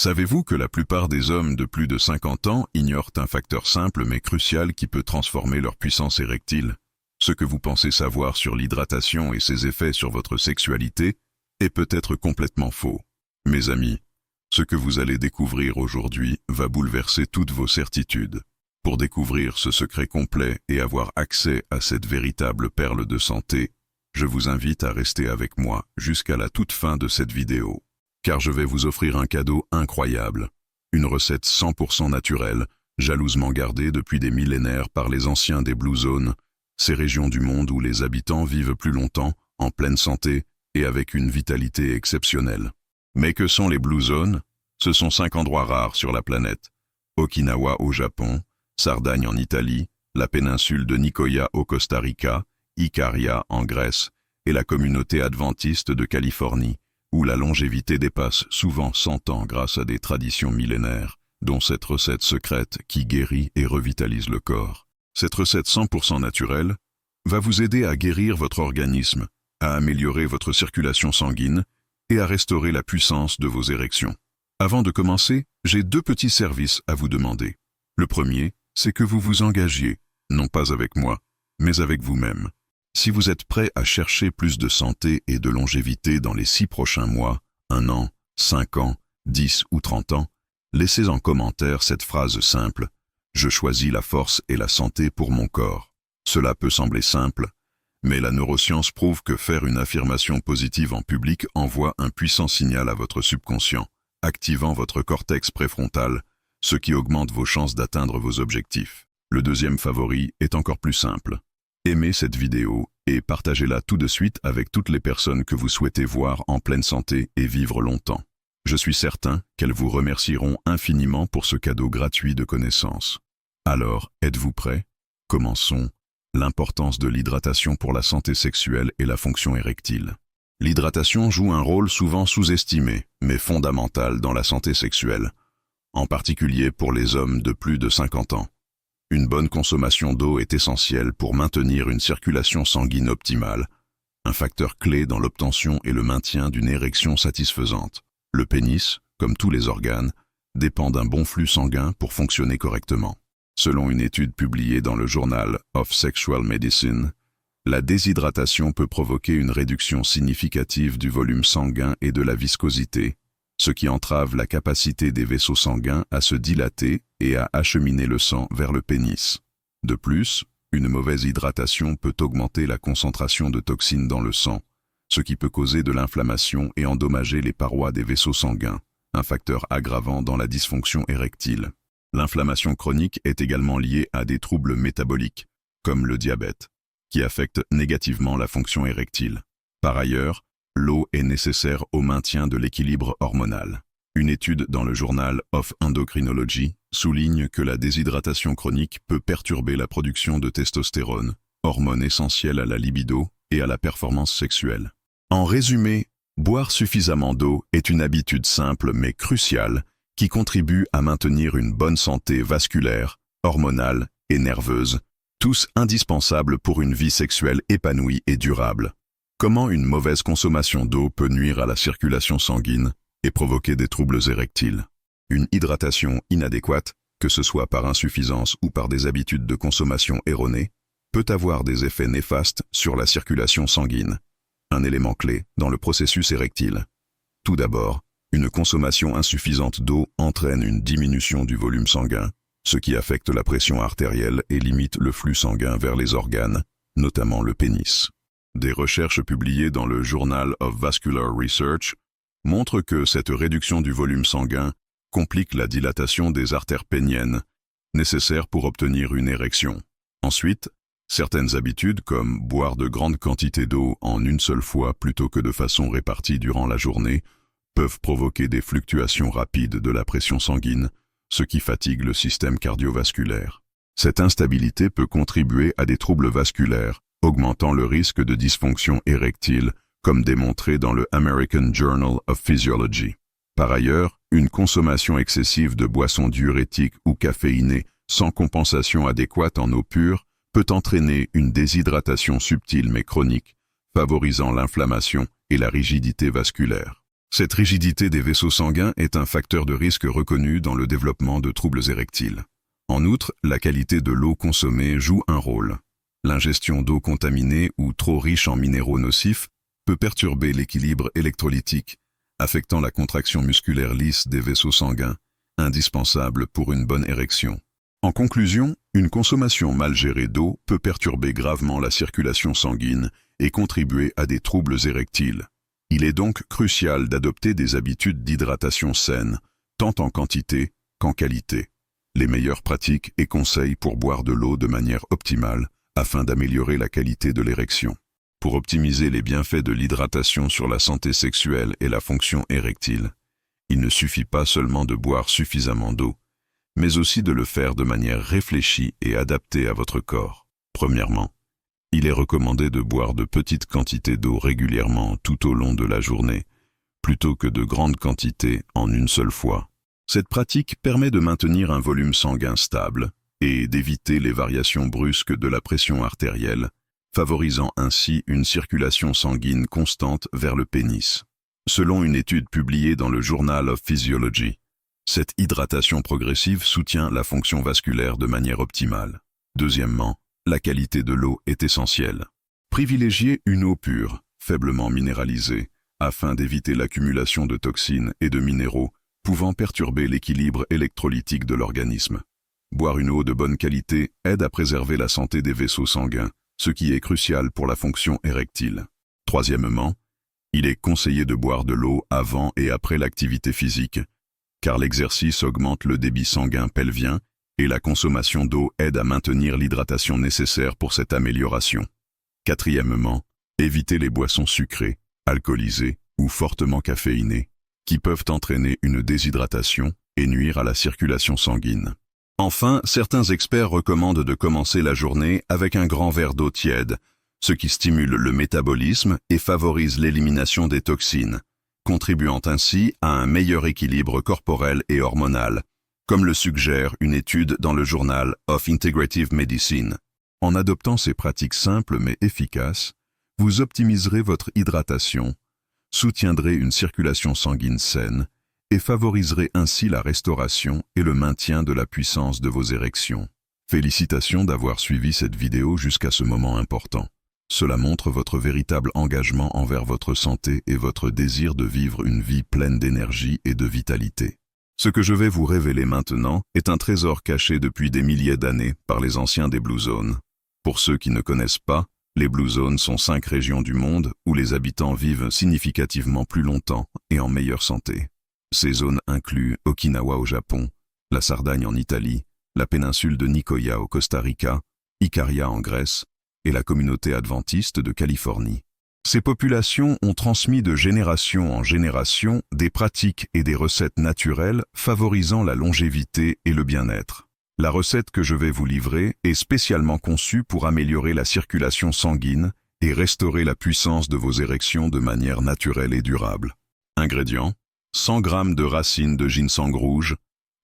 Savez-vous que la plupart des hommes de plus de 50 ans ignorent un facteur simple mais crucial qui peut transformer leur puissance érectile? Ce que vous pensez savoir sur l'hydratation et ses effets sur votre sexualité est peut-être complètement faux. Mes amis, ce que vous allez découvrir aujourd'hui va bouleverser toutes vos certitudes. Pour découvrir ce secret complet et avoir accès à cette véritable perle de santé, je vous invite à rester avec moi jusqu'à la toute fin de cette vidéo. Car je vais vous offrir un cadeau incroyable. Une recette 100% naturelle, jalousement gardée depuis des millénaires par les anciens des Blue Zones, ces régions du monde où les habitants vivent plus longtemps, en pleine santé et avec une vitalité exceptionnelle. Mais que sont les Blue Zones? Ce sont 5 endroits rares sur la planète. Okinawa au Japon, Sardagne en Italie, la péninsule de Nicoya au Costa Rica, Ikaria en Grèce et la communauté adventiste de Californie, où la longévité dépasse souvent 100 ans grâce à des traditions millénaires, dont cette recette secrète qui guérit et revitalise le corps. Cette recette 100% naturelle va vous aider à guérir votre organisme, à améliorer votre circulation sanguine et à restaurer la puissance de vos érections. Avant de commencer, j'ai 2 petits services à vous demander. Le premier, c'est que vous vous engagiez, non pas avec moi, mais avec vous-même. Si vous êtes prêt à chercher plus de santé et de longévité dans les 6 prochains mois, 1 an, 5 ans, 10 ou 30 ans, laissez en commentaire cette phrase simple « Je choisis la force et la santé pour mon corps ». Cela peut sembler simple, mais la neuroscience prouve que faire une affirmation positive en public envoie un puissant signal à votre subconscient, activant votre cortex préfrontal, ce qui augmente vos chances d'atteindre vos objectifs. Le deuxième favori est encore plus simple. Aimez cette vidéo et partagez-la tout de suite avec toutes les personnes que vous souhaitez voir en pleine santé et vivre longtemps. Je suis certain qu'elles vous remercieront infiniment pour ce cadeau gratuit de connaissances. Alors, êtes-vous prêts? Commençons. L'importance de l'hydratation pour la santé sexuelle et la fonction érectile. L'hydratation joue un rôle souvent sous-estimé, mais fondamental dans la santé sexuelle, en particulier pour les hommes de plus de 50 ans. Une bonne consommation d'eau est essentielle pour maintenir une circulation sanguine optimale, un facteur clé dans l'obtention et le maintien d'une érection satisfaisante. Le pénis, comme tous les organes, dépend d'un bon flux sanguin pour fonctionner correctement. Selon une étude publiée dans le Journal of Sexual Medicine, la déshydratation peut provoquer une réduction significative du volume sanguin et de la viscosité, ce qui entrave la capacité des vaisseaux sanguins à se dilater et à acheminer le sang vers le pénis. De plus, une mauvaise hydratation peut augmenter la concentration de toxines dans le sang, ce qui peut causer de l'inflammation et endommager les parois des vaisseaux sanguins, un facteur aggravant dans la dysfonction érectile. L'inflammation chronique est également liée à des troubles métaboliques, comme le diabète, qui affectent négativement la fonction érectile. Par ailleurs, l'eau est nécessaire au maintien de l'équilibre hormonal. Une étude dans le Journal of Endocrinology souligne que la déshydratation chronique peut perturber la production de testostérone, hormone essentielle à la libido et à la performance sexuelle. En résumé, boire suffisamment d'eau est une habitude simple mais cruciale qui contribue à maintenir une bonne santé vasculaire, hormonale et nerveuse, tous indispensables pour une vie sexuelle épanouie et durable. Comment une mauvaise consommation d'eau peut nuire à la circulation sanguine et provoquer des troubles érectiles? Une hydratation inadéquate, que ce soit par insuffisance ou par des habitudes de consommation erronées, peut avoir des effets néfastes sur la circulation sanguine, un élément clé dans le processus érectile. Tout d'abord, une consommation insuffisante d'eau entraîne une diminution du volume sanguin, ce qui affecte la pression artérielle et limite le flux sanguin vers les organes, notamment le pénis. Des recherches publiées dans le Journal of Vascular Research montrent que cette réduction du volume sanguin complique la dilatation des artères péniennes, nécessaires pour obtenir une érection. Ensuite, certaines habitudes comme boire de grandes quantités d'eau en une seule fois plutôt que de façon répartie durant la journée peuvent provoquer des fluctuations rapides de la pression sanguine, ce qui fatigue le système cardiovasculaire. Cette instabilité peut contribuer à des troubles vasculaires, augmentant le risque de dysfonction érectile, comme démontré dans le American Journal of Physiology. Par ailleurs, une consommation excessive de boissons diurétiques ou caféinées sans compensation adéquate en eau pure peut entraîner une déshydratation subtile mais chronique, favorisant l'inflammation et la rigidité vasculaire. Cette rigidité des vaisseaux sanguins est un facteur de risque reconnu dans le développement de troubles érectiles. En outre, la qualité de l'eau consommée joue un rôle. L'ingestion d'eau contaminée ou trop riche en minéraux nocifs peut perturber l'équilibre électrolytique, affectant la contraction musculaire lisse des vaisseaux sanguins, indispensable pour une bonne érection. En conclusion, une consommation mal gérée d'eau peut perturber gravement la circulation sanguine et contribuer à des troubles érectiles. Il est donc crucial d'adopter des habitudes d'hydratation saines, tant en quantité qu'en qualité. Les meilleures pratiques et conseils pour boire de l'eau de manière optimale afin d'améliorer la qualité de l'érection. Pour optimiser les bienfaits de l'hydratation sur la santé sexuelle et la fonction érectile, il ne suffit pas seulement de boire suffisamment d'eau, mais aussi de le faire de manière réfléchie et adaptée à votre corps. Premièrement, il est recommandé de boire de petites quantités d'eau régulièrement tout au long de la journée, plutôt que de grandes quantités en une seule fois. Cette pratique permet de maintenir un volume sanguin stable et d'éviter les variations brusques de la pression artérielle, favorisant ainsi une circulation sanguine constante vers le pénis. Selon une étude publiée dans le Journal of Physiology, cette hydratation progressive soutient la fonction vasculaire de manière optimale. Deuxièmement, la qualité de l'eau est essentielle. Privilégiez une eau pure, faiblement minéralisée, afin d'éviter l'accumulation de toxines et de minéraux pouvant perturber l'équilibre électrolytique de l'organisme. Boire une eau de bonne qualité aide à préserver la santé des vaisseaux sanguins, ce qui est crucial pour la fonction érectile. Troisièmement, il est conseillé de boire de l'eau avant et après l'activité physique, car l'exercice augmente le débit sanguin pelvien et la consommation d'eau aide à maintenir l'hydratation nécessaire pour cette amélioration. Quatrièmement, évitez les boissons sucrées, alcoolisées ou fortement caféinées, qui peuvent entraîner une déshydratation et nuire à la circulation sanguine. Enfin, certains experts recommandent de commencer la journée avec un grand verre d'eau tiède, ce qui stimule le métabolisme et favorise l'élimination des toxines, contribuant ainsi à un meilleur équilibre corporel et hormonal, comme le suggère une étude dans le Journal of Integrative Medicine. En adoptant ces pratiques simples mais efficaces, vous optimiserez votre hydratation, soutiendrez une circulation sanguine saine et favoriserez ainsi la restauration et le maintien de la puissance de vos érections. Félicitations d'avoir suivi cette vidéo jusqu'à ce moment important. Cela montre votre véritable engagement envers votre santé et votre désir de vivre une vie pleine d'énergie et de vitalité. Ce que je vais vous révéler maintenant est un trésor caché depuis des milliers d'années par les anciens des Blue Zones. Pour ceux qui ne connaissent pas, les Blue Zones sont 5 régions du monde où les habitants vivent significativement plus longtemps et en meilleure santé. Ces zones incluent Okinawa au Japon, la Sardaigne en Italie, la péninsule de Nicoya au Costa Rica, Ikaria en Grèce et la communauté adventiste de Californie. Ces populations ont transmis de génération en génération des pratiques et des recettes naturelles favorisant la longévité et le bien-être. La recette que je vais vous livrer est spécialement conçue pour améliorer la circulation sanguine et restaurer la puissance de vos érections de manière naturelle et durable. Ingrédients: 100 g de racines de ginseng rouge,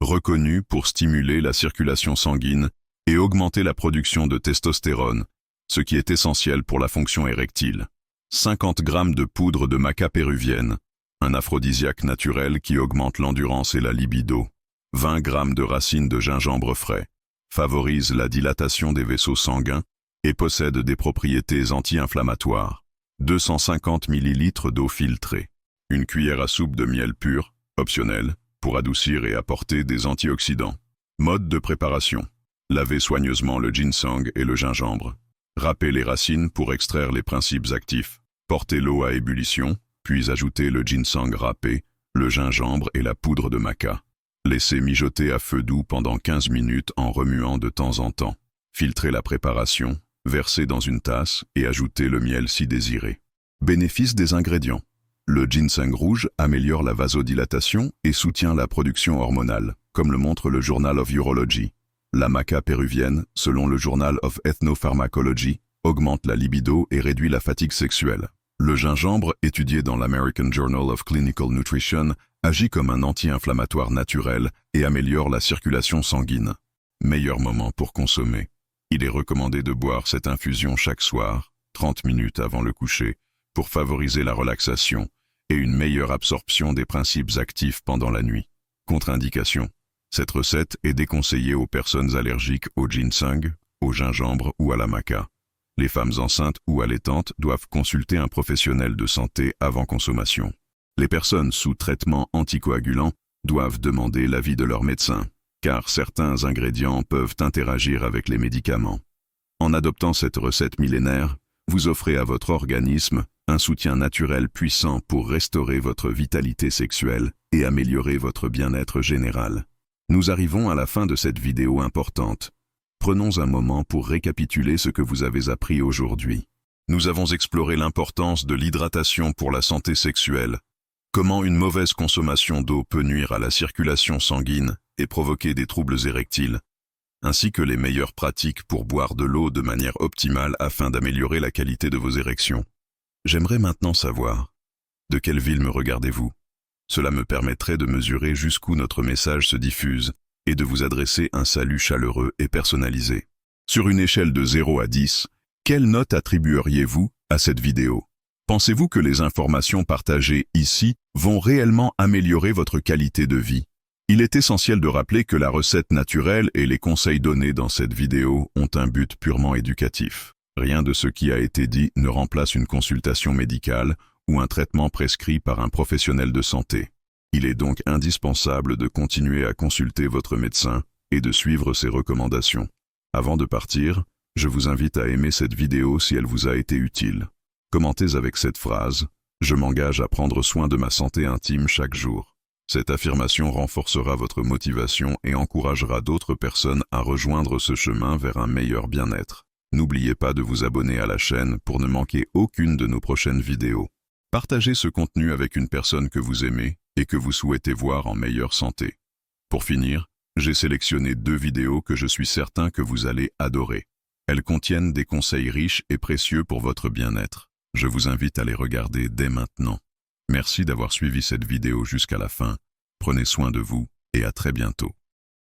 reconnues pour stimuler la circulation sanguine et augmenter la production de testostérone, ce qui est essentiel pour la fonction érectile. 50 g de poudre de maca péruvienne, un aphrodisiaque naturel qui augmente l'endurance et la libido. 20 g de racines de gingembre frais, favorise la dilatation des vaisseaux sanguins et possède des propriétés anti-inflammatoires. 250 ml d'eau filtrée. Une cuillère à soupe de miel pur, optionnel, pour adoucir et apporter des antioxydants. Mode de préparation. Lavez soigneusement le ginseng et le gingembre. Râpez les racines pour extraire les principes actifs. Portez l'eau à ébullition, puis ajoutez le ginseng râpé, le gingembre et la poudre de maca. Laissez mijoter à feu doux pendant 15 minutes en remuant de temps en temps. Filtrez la préparation, versez dans une tasse et ajoutez le miel si désiré. Bénéfices des ingrédients. Le ginseng rouge améliore la vasodilatation et soutient la production hormonale, comme le montre le Journal of Urology. La maca péruvienne, selon le Journal of Ethnopharmacology, augmente la libido et réduit la fatigue sexuelle. Le gingembre, étudié dans l'American Journal of Clinical Nutrition, agit comme un anti-inflammatoire naturel et améliore la circulation sanguine. Meilleur moment pour consommer. Il est recommandé de boire cette infusion chaque soir, 30 minutes avant le coucher, pour favoriser la relaxation et une meilleure absorption des principes actifs pendant la nuit. Contre-indication. Cette recette est déconseillée aux personnes allergiques au ginseng, au gingembre ou à la maca. Les femmes enceintes ou allaitantes doivent consulter un professionnel de santé avant consommation. Les personnes sous traitement anticoagulant doivent demander l'avis de leur médecin, car certains ingrédients peuvent interagir avec les médicaments. En adoptant cette recette millénaire, vous offrez à votre organisme un soutien naturel puissant pour restaurer votre vitalité sexuelle et améliorer votre bien-être général. Nous arrivons à la fin de cette vidéo importante. Prenons un moment pour récapituler ce que vous avez appris aujourd'hui. Nous avons exploré l'importance de l'hydratation pour la santé sexuelle, comment une mauvaise consommation d'eau peut nuire à la circulation sanguine et provoquer des troubles érectiles, ainsi que les meilleures pratiques pour boire de l'eau de manière optimale afin d'améliorer la qualité de vos érections. J'aimerais maintenant savoir, de quelle ville me regardez-vous? Cela me permettrait de mesurer jusqu'où notre message se diffuse et de vous adresser un salut chaleureux et personnalisé. Sur une échelle de 0 à 10, quelle note attribueriez-vous à cette vidéo? Pensez-vous que les informations partagées ici vont réellement améliorer votre qualité de vie? Il est essentiel de rappeler que la recette naturelle et les conseils donnés dans cette vidéo ont un but purement éducatif. Rien de ce qui a été dit ne remplace une consultation médicale ou un traitement prescrit par un professionnel de santé. Il est donc indispensable de continuer à consulter votre médecin et de suivre ses recommandations. Avant de partir, je vous invite à aimer cette vidéo si elle vous a été utile. Commentez avec cette phrase « Je m'engage à prendre soin de ma santé intime chaque jour ». Cette affirmation renforcera votre motivation et encouragera d'autres personnes à rejoindre ce chemin vers un meilleur bien-être. N'oubliez pas de vous abonner à la chaîne pour ne manquer aucune de nos prochaines vidéos. Partagez ce contenu avec une personne que vous aimez et que vous souhaitez voir en meilleure santé. Pour finir, j'ai sélectionné 2 vidéos que je suis certain que vous allez adorer. Elles contiennent des conseils riches et précieux pour votre bien-être. Je vous invite à les regarder dès maintenant. Merci d'avoir suivi cette vidéo jusqu'à la fin. Prenez soin de vous et à très bientôt.